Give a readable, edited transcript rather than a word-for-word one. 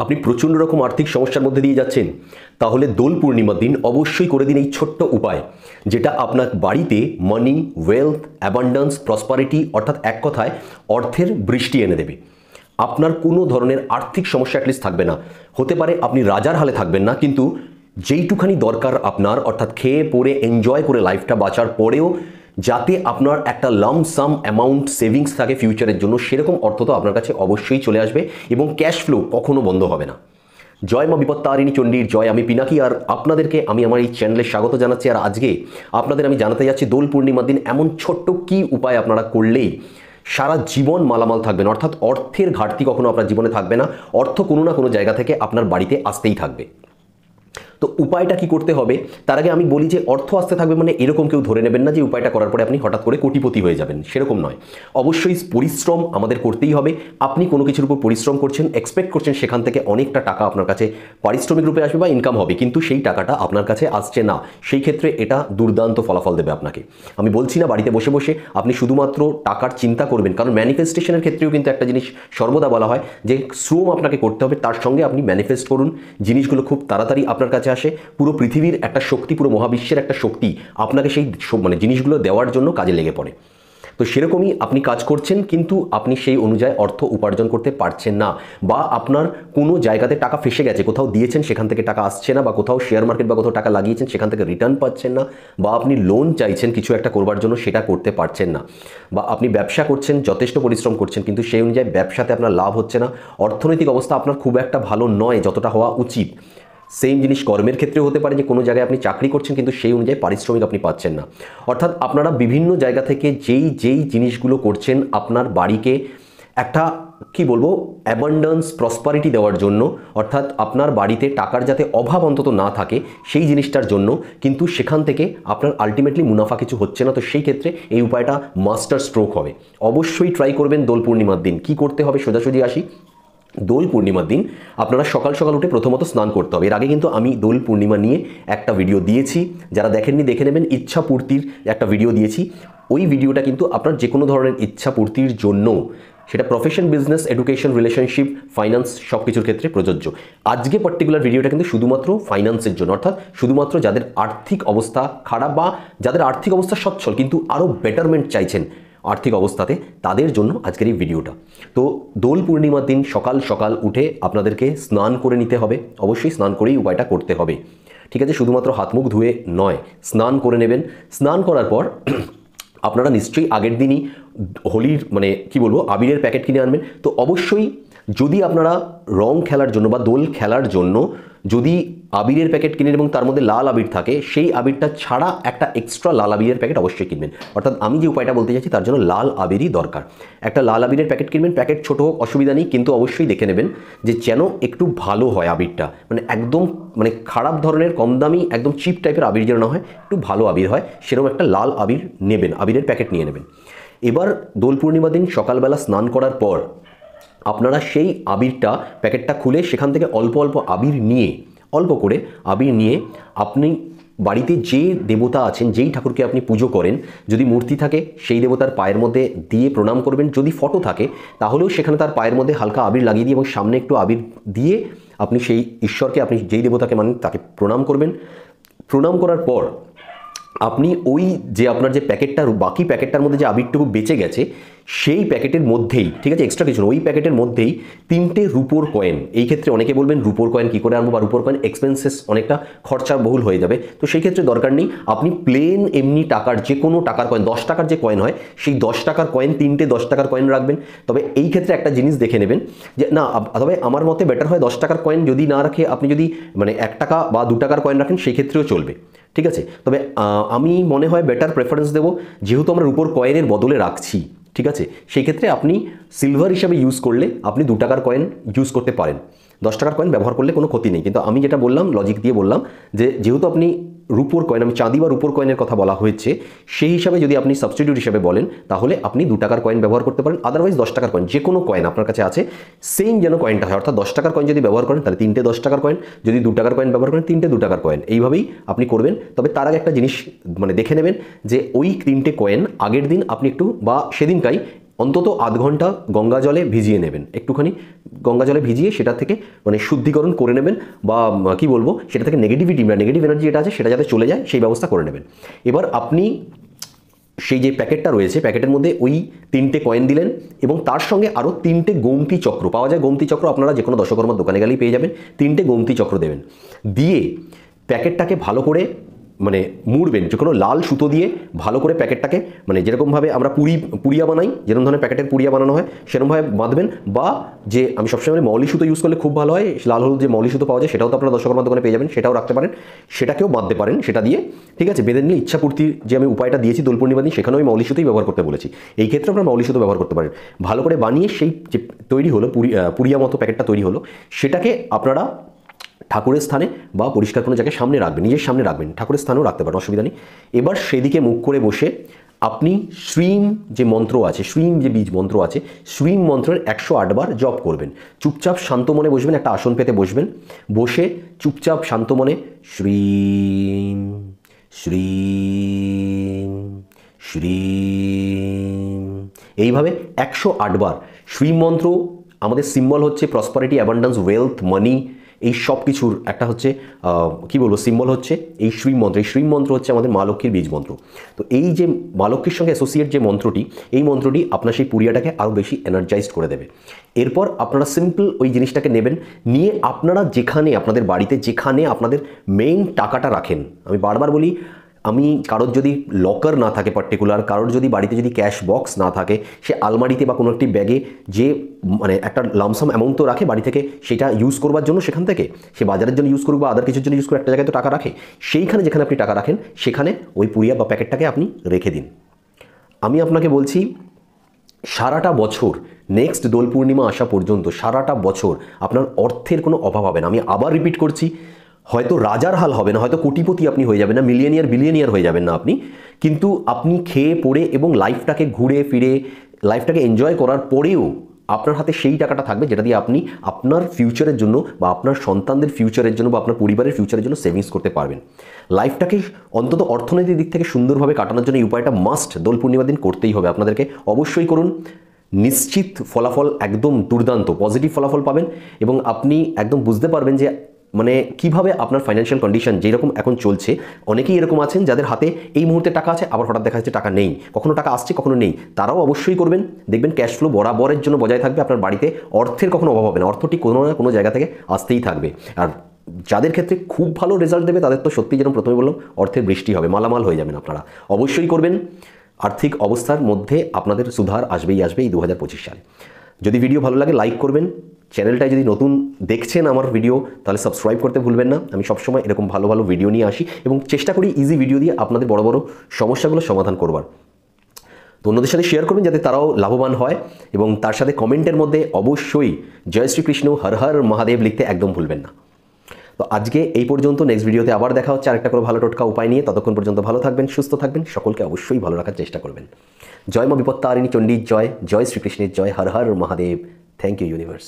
আপনি প্রচণ্ড রকম আর্থিক সমস্যার মধ্যে দিয়ে যাচ্ছেন, তাহলে দোল পূর্ণিমার দিন অবশ্যই করে দিন এই ছোট্ট উপায়, যেটা আপনার বাড়িতে মানি, ওয়েলথ, অ্যাবান্ডান্স, প্রসপারিটি অর্থাৎ এক কথায় অর্থের বৃষ্টি এনে দেবে। আপনার কোনো ধরনের আর্থিক সমস্যা অ্যাটলিস্ট থাকবে না। হতে পারে আপনি রাজার হালে থাকবেন না, কিন্তু যেইটুখানি দরকার আপনার, অর্থাৎ খেয়ে পরে এনজয় করে লাইফটা বাঁচার পরেও যাতে আপনার একটা লাম্প সাম অ্যামাউন্ট সেভিংস থাকে ফিউচারের জন্য, সেরকম অর্থ তো আপনার কাছে অবশ্যই চলে আসবে এবং ক্যাশ ফ্লো কখনো বন্ধ হবে না। জয় মা বিপত্তারিণী চণ্ডীর জয়। আমি পিনাকি, আর আপনাদেরকে আমি আমার এই চ্যানেলে স্বাগত জানাচ্ছি। আর আজকে আপনাদের আমি জানাতে যাচ্ছি দোল পূর্ণিমার দিন এমন ছোট্ট কি উপায় আপনারা করলেই সারা জীবন মালামাল থাকবেন, অর্থাৎ অর্থের ঘাটতি কখনো আপনার জীবনে থাকবে না। অর্থ কোনো না কোনো জায়গা থেকে আপনার বাড়িতে আসতেই থাকবে। তো উপায়টা কি করতে হবে তার আগে আমি বলি যে অর্থ আসতে থাকবে মানে এরকম কেউ ধরে নেবেন না যে উপায়টা করার পরে আপনি হঠাৎ করে কোটিপতি হয়ে যাবেন, সেরকম নয়। অবশ্যই পরিশ্রম আমাদের করতেই হবে। আপনি কোনো কিছুর উপর পরিশ্রম করছেন, এক্সপেক্ট করছেন সেখান থেকে অনেকটা টাকা আপনার কাছে পারিশ্রমিক রূপে আসবে বা ইনকাম হবে, কিন্তু সেই টাকাটা আপনার কাছে আসছে না। সেই ক্ষেত্রে এটা দুর্দান্ত ফলাফল দেবে আপনাকে। আমি বলছি না বাড়িতে বসে বসে আপনি শুধুমাত্র টাকার চিন্তা করবেন, কারণ ম্যানিফেস্টেশনের ক্ষেত্রেও কিন্তু একটা জিনিস সর্বদা বলা হয় যে শ্রম আপনাকে করতে হবে, তার সঙ্গে আপনি ম্যানিফেস্ট করুন, জিনিসগুলো খুব তাড়াতাড়ি আপনার কাছে আসে। পুরো পৃথিবীর একটা শক্তি, পুরো মহাবিশ্বের একটা শক্তি আপনাকে সেই জিনিসগুলো দেওয়ার জন্য কাজে লেগে পড়ে। তো সেরকমই আপনি কাজ করছেন, কিন্তু আপনি সেই অনুযায়ী অর্থ উপার্জন করতে পারছেন না, বা আপনার কোনো জায়গাতে টাকা ফেসে গেছে, কোথাও দিয়েছেন সেখান থেকে টাকা আসছে না, বা কোথাও শেয়ার মার্কেট বা কোথাও টাকা লাগিয়েছেন সেখান থেকে রিটার্ন পাচ্ছেন না, বা আপনি লোন চাইছেন কিছু একটা করবার জন্য সেটা করতে পারছেন না, বা আপনি ব্যবসা করছেন, যথেষ্ট পরিশ্রম করছেন, কিন্তু সেই অনুযায়ী ব্যবসাতে আপনার লাভ হচ্ছে না, অর্থনৈতিক অবস্থা আপনার খুব একটা ভালো নয় যতটা হওয়া উচিত। সেম জিনিস কর্মের ক্ষেত্রেও হতে পারে যে কোনো জায়গায় আপনি চাকরি করছেন কিন্তু সেই অনুযায়ী পারিশ্রমিক আপনি পাচ্ছেন না। অর্থাৎ আপনারা বিভিন্ন জায়গা থেকে যেই জিনিসগুলো করছেন আপনার বাড়িকে একটা কি বলবো অ্যাবান্ডেন্স প্রসপারিটি দেওয়ার জন্য, অর্থাৎ আপনার বাড়িতে টাকার যাতে অভাব অন্তত না থাকে সেই জিনিসটার জন্য, কিন্তু সেখান থেকে আপনার আলটিমেটলি মুনাফা কিছু হচ্ছে না। তো সেই ক্ষেত্রে এই উপায়টা মাস্টার স্ট্রোক হবে। অবশ্যই ট্রাই করবেন দোল পূর্ণিমার দিন। কি করতে হবে সোজাসুজি আসি। দোল পূর্ণিমার দিন আপনারা সকাল সকাল উঠে প্রথমত স্নান করতে হবে। এর আগে কিন্তু আমি দোল পূর্ণিমা নিয়ে একটা ভিডিও দিয়েছি, যারা দেখেননি দেখে নেবেন। ইচ্ছা পূর্তির একটা ভিডিও দিয়েছি, ওই ভিডিওটা কিন্তু আপনার যে কোনো ধরনের ইচ্ছা পূর্তির জন্য, সেটা profession, business, education, relationship, finance সব কিছুর ক্ষেত্রে প্রযোজ্য। আজকে পার্টিকুলার ভিডিওটা কিন্তু শুধুমাত্র ফাইন্যান্সের জন্য, অর্থাৎ শুধুমাত্র যাদের আর্থিক অবস্থা খারাপ বা যাদের আর্থিক অবস্থা সচ্ছল কিন্তু আরও বেটারমেন্ট চাইছেন আর্থিক অবস্থাতে, তাদের জন্য আজকের এই ভিডিওটা। তো দোল পূর্ণিমার দিন সকাল সকাল উঠে আপনাদেরকে স্নান করে নিতে হবে। অবশ্যই স্নান করেই উপায়টা করতে হবে, ঠিক আছে? শুধুমাত্র হাত মুখ ধুয়ে নয়, স্নান করে নেবেন। স্নান করার পর আপনারা নিশ্চয়ই আগের দিনই হোলির কি বলবো আবিরের প্যাকেট কিনে আনবেন। তো অবশ্যই যদি আপনারা রং খেলার জন্য বা দোল খেলার জন্য যদি আবিরের প্যাকেট কিনেন এবং তার মধ্যে লাল আবির থাকে, সেই আবিরটা ছাড়া একটা এক্সট্রা লাল আবিরের প্যাকেট অবশ্যই কিনবেন। অর্থাৎ আমি যে উপায়টা বলতে চাইছি তার জন্য লাল আবিরই দরকার। একটা লাল আবিরের প্যাকেট কিনবেন, প্যাকেট ছোট হোক অসুবিধা নেই, কিন্তু অবশ্যই দেখে নেবেন যে যেন একটু ভালো হয় আবিরটা, একদম খারাপ ধরনের কম দামি একদম চিপ টাইপের আবির যেন না হয়, একটু ভালো আবির হয় সেরকম একটা লাল আবির নেবেন, আবিরের প্যাকেট নিয়ে নেবেন। এবার দোল পূর্ণিমা দিন সকালবেলা স্নান করার পর আপনারা সেই আবিরটা প্যাকেটটা খুলে সেখান থেকে অল্প অল্প আবির নিয়ে, অল্প করে আবির নিয়ে আপনি বাড়িতে যে দেবতা আছেন, যেই ঠাকুরকে আপনি পুজো করেন, যদি মূর্তি থাকে সেই দেবতার পায়ের মধ্যে দিয়ে প্রণাম করবেন। যদি ফটো থাকে তাহলেও সেখানে তার পায়ের মধ্যে হালকা আবির লাগিয়ে দিয়ে এবং সামনে একটু আবির দিয়ে আপনি সেই ঈশ্বরকে, আপনি যেই দেবতাকে মানেন তাকে প্রণাম করবেন। প্রণাম করার পর আপনি ওই যে আপনার যে প্যাকেটটার বাকি প্যাকেটটার মধ্যে যে আবিরটুকু বেঁচে গেছে সেই প্যাকেটের মধ্যেই, ঠিক আছে, এক্সট্রা কিছু না, ওই প্যাকেটের মধ্যেই 3টে রুপোর কয়েন। এই ক্ষেত্রে অনেকে বলবেন রুপোর কয়েন কী করে আনবো, বা রুপোর কয়েন এক্সপেন্সেস অনেকটা খরচা বহুল হয়ে যাবে। তো সেই ক্ষেত্রে দরকার নেই, আপনি প্লেন এমনি টাকার যে কোনো টাকার কয়েন, 10 টাকার যে কয়েন হয় সেই 10 টাকার কয়েন, 3টে 10 টাকার কয়েন রাখবেন। তবে এই ক্ষেত্রে একটা জিনিস দেখে নেবেন যে না, তবে আমার মতে বেটার হয় 10 টাকার কয়েন যদি না রাখে আপনি যদি 1 টাকা বা 2 টাকার কয়েন রাখেন সেই ক্ষেত্রেও চলবে, ঠিক আছে? তবে আমি মনে হয় বেটার প্রেফারেন্স দেবো, যেহেতু আমরা রুপোর কয়েনের বদলে রাখছি, ঠিক আছে, সেই ক্ষেত্রে আপনি সিলভার হিসাবে ইউজ করলে আপনি 2 টাকার কয়েন ইউজ করতে পারেন। 10 টাকার কয়েন ব্যবহার করলে কোনো ক্ষতি নেই, কিন্তু আমি যেটা বললাম লজিক দিয়ে বললাম যে যেহেতু আপনি রুপোর কয়েন, আমি চাঁদি বা রুপোর কয়েনের কথা বলা হয়েছে, সেই হিসাবে যদি আপনি সাবস্টিটিউট হিসাবে বলেন তাহলে আপনি 2 টাকার কয়েন ব্যবহার করতে পারেন। আদারওয়াইজ 10 টাকার কয়েন, যে কোনো কয়েন আপনার কাছে আছে সেম যেন কয়েনটা হয়, অর্থাৎ 10 টাকার কয়েন যদি ব্যবহার করেন তাহলে 3টে 10 টাকার কয়েন, যদি 2 টাকার কয়েন ব্যবহার করেন 3টে 2 টাকার কয়েন, এইভাবেই আপনি করবেন। তবে তার আগে একটা জিনিস দেখে নেবেন যে ওই 3টে কয়েন আগের দিন আপনি একটু বা সেদিনকাই অন্তত আধ ঘন্টা গঙ্গা জলে ভিজিয়ে নেবেন, একটুখানি গঙ্গা জলে ভিজিয়ে সেটা থেকে মানে শুদ্ধিকরণ করে নেবেন, বা কি বলবো, সেটা থেকে নেগেটিভিটি বা নেগেটিভ এনার্জি যেটা আছে সেটা যাতে চলে যায় সেই ব্যবস্থা করে নেবেন। এবার আপনি সেই যে প্যাকেটটা রয়েছে, প্যাকেটের মধ্যে ওই 3টে কয়েন দিলেন এবং তার সঙ্গে আরও 3টে গোমতী চক্র পাওয়া যায়। গোমতী চক্র আপনারা যে কোনো দশকর্মার দোকানে গেলেই পেয়ে যাবেন। 3টে গোমতী চক্র দেবেন, দিয়ে প্যাকেটটাকে ভালো করে মানে মুড়বেন, যে কোনো লাল সুতো দিয়ে ভালো করে প্যাকেটটাকে মানে যেরকমভাবে আমরা পুড়িয়া বানাই, যেরকম ধরনের প্যাকেটের পুড়িয়া বানানো হয় সেরকমভাবে বাঁধবেন, বা যে আমি সবসময় মৌলি সুতো ইউজ করলে খুব ভালো হয়, লাল হলুদ যে মৌলি সুতো পাওয়া যায় সেটাও তো আপনারা দশকর্মার দোকানে পেয়ে যাবেন, সেটাও রাখতে পারেন, সেটাকেও বাঁধতে পারেন সেটা দিয়ে, ঠিক আছে। বেঁধে নিলে ইচ্ছাপূর্তির যে আমি উপায়টা দিয়েছি দোল পূর্ণিমা দিন, সেখানেও আমি মৌলি সুতোই ব্যবহার করতে বলেছি, এই ক্ষেত্রে আপনারা মৌলি সুতো ব্যবহার করতে পারেন। ভালো করে বানিয়ে সেই যে তৈরি হলো পুড়িয়া মতো প্যাকেটটা তৈরি হলো, সেটাকে আপনারা ঠাকুরের স্থানে বা পরিষ্কার কোনো জায়গায় সামনে রাখবেন, নিজের সামনে রাখবেন, ঠাকুরের স্থানেও রাখতে পারেন, অসুবিধা নেই। এবার সেদিকে মুখ করে বসে আপনি শ্রীম যে মন্ত্র আছে, শ্রীম যে বীজ মন্ত্র আছে, শ্রীম মন্ত্রের 108 বার জপ করবেন। চুপচাপ শান্ত মনে বসবেন, একটা আসন পেতে বসবেন, বসে চুপচাপ শান্ত মনে শ্রীম শ্রীম শ্রীম এইভাবে 108 বার। শ্রীম মন্ত্র আমাদের সিম্বল হচ্ছে প্রসপারিটি, অ্যাবান্ডেন্স, ওয়েলথ, মানি, এই সব কিছুর একটা হচ্ছে কি বলবো সিম্বল হচ্ছে এই শ্রীম মন্ত্র। এই শ্রীম মন্ত্র হচ্ছে আমাদের মা লক্ষ্মীর বীজ মন্ত্র। তো এই যে মা লক্ষ্মীর সঙ্গে অ্যাসোসিয়েট যে মন্ত্রটি, এই মন্ত্রটি আপনার সেই পুরিয়াটাকে আরও বেশি এনার্জাইজড করে দেবে। এরপর আপনারা সিম্পল ওই জিনিসটাকে নেবেন, নিয়ে আপনারা যেখানে আপনাদের বাড়িতে যেখানে আপনাদের মেইন টাকাটা রাখেন, আমি বারবার বলি, আমি কারোর যদি লকার না থাকে পার্টিকুলার, কারোর যদি বাড়িতে যদি ক্যাশ বক্স না থাকে, সে আলমারিতে বা কোনো একটি ব্যাগে যে মানে একটা লামসাম অ্যামাউন্ট তো রাখে বাড়ি থেকে সেটা ইউজ করবার জন্য, সেখান থেকে সে বাজারের জন্য ইউজ করুক বা আদার কিছুর জন্য ইউজ করে একটা জায়গায় তো টাকা রাখে, সেইখানে যেখানে আপনি টাকা রাখেন সেখানে ওই পুরিয়া বা প্যাকেটটাকে আপনি রেখে দিন। আমি আপনাকে বলছি সারাটা বছর, নেক্সট দোল পূর্ণিমা আসা পর্যন্ত সারাটা বছর আপনার অর্থের কোনো অভাব হবে না। আমি আবার রিপিট করছি, হয়তো রাজার হাল হবে না, হয়তো কোটিপতি আপনি হয়ে যাবেন না, মিলিয়নিয়ার বিলিয়নিয়ার হয়ে যাবেন না আপনি, কিন্তু আপনি খেয়ে পড়ে এবং লাইফটাকে ঘুরে ফিরে লাইফটাকে এনজয় করার পরেও আপনার হাতে সেই টাকাটা থাকবে যেটা দিয়ে আপনি আপনার ফিউচারের জন্য বা আপনার সন্তানদের ফিউচারের জন্য বা আপনার পরিবারের ফিউচারের জন্য সেভিংস করতে পারবেন। লাইফটাকে অন্তত অর্থনৈতিক দিক থেকে সুন্দরভাবে কাটানোর জন্য এই উপায়টা মাস্ট দোল পূর্ণিমার দিন করতেই হবে আপনাদেরকে, অবশ্যই করুন। নিশ্চিত ফলাফল একদম দুর্দান্ত পজিটিভ ফলাফল পাবেন এবং আপনি একদম বুঝতে পারবেন যে মানে কিভাবে আপনার ফাইন্যান্সিয়াল কন্ডিশন যেরকম এখন চলছে। অনেকেই এরকম আছেন যাদের হাতে এই মুহূর্তে টাকা আছে, আবার হঠাৎ দেখা যাচ্ছে টাকা নেই, কখনো টাকা আসছে কখনো নেই, তারাও অবশ্যই করবেন, দেখবেন ক্যাশ ফ্লো বরাবরের জন্য বজায় থাকবে, আপনার বাড়িতে অর্থের কখনো অভাব হবে না, অর্থটি কোনো না কোনো জায়গা থেকে আসতেই থাকবে। আর যাদের ক্ষেত্রে খুব ভালো রেজাল্ট দেবে তাদের তো সত্যি যেরকম প্রথমে বললাম অর্থের বৃষ্টি হবে, মালামাল হয়ে যাবেন আপনারা, অবশ্যই করবেন। আর্থিক অবস্থার মধ্যে আপনাদের সুধার আসবেই আসবে এই 2025 সালে। যদি ভিডিও ভালো লাগে লাইক করবেন, চ্যানেলটায় যদি নতুন দেখছেন আমার ভিডিও তাহলে সাবস্ক্রাইব করতে ভুলবেন না। আমি সবসময় এরকম ভালো ভালো ভিডিও নিয়ে আসি এবং চেষ্টা করি ইজি ভিডিও দিয়ে আপনাদের বড় বড় সমস্যাগুলো সমাধান করবার। তো অন্যদের সাথে শেয়ার করবেন যাতে তারাও লাভবান হয় এবং তার সাথে কমেন্টের মধ্যে অবশ্যই জয় শ্রীকৃষ্ণ হর হর মহাদেব লিখতে একদম ভুলবেন না। তো আজকে এই পর্যন্ত, নেক্সট ভিডিওতে আবার দেখা হচ্ছে আরেকটা করে ভালো টোটকা উপায় নিয়ে। ততক্ষণ পর্যন্ত ভালো থাকবেন, সুস্থ থাকবেন, সকলকে অবশ্যই ভালো রাখার চেষ্টা করবেন। জয় মা বিপত্তারিণী চণ্ডীর জয়, জয় শ্রীকৃষ্ণের জয়, Har Har Mahadev. Thank you universe.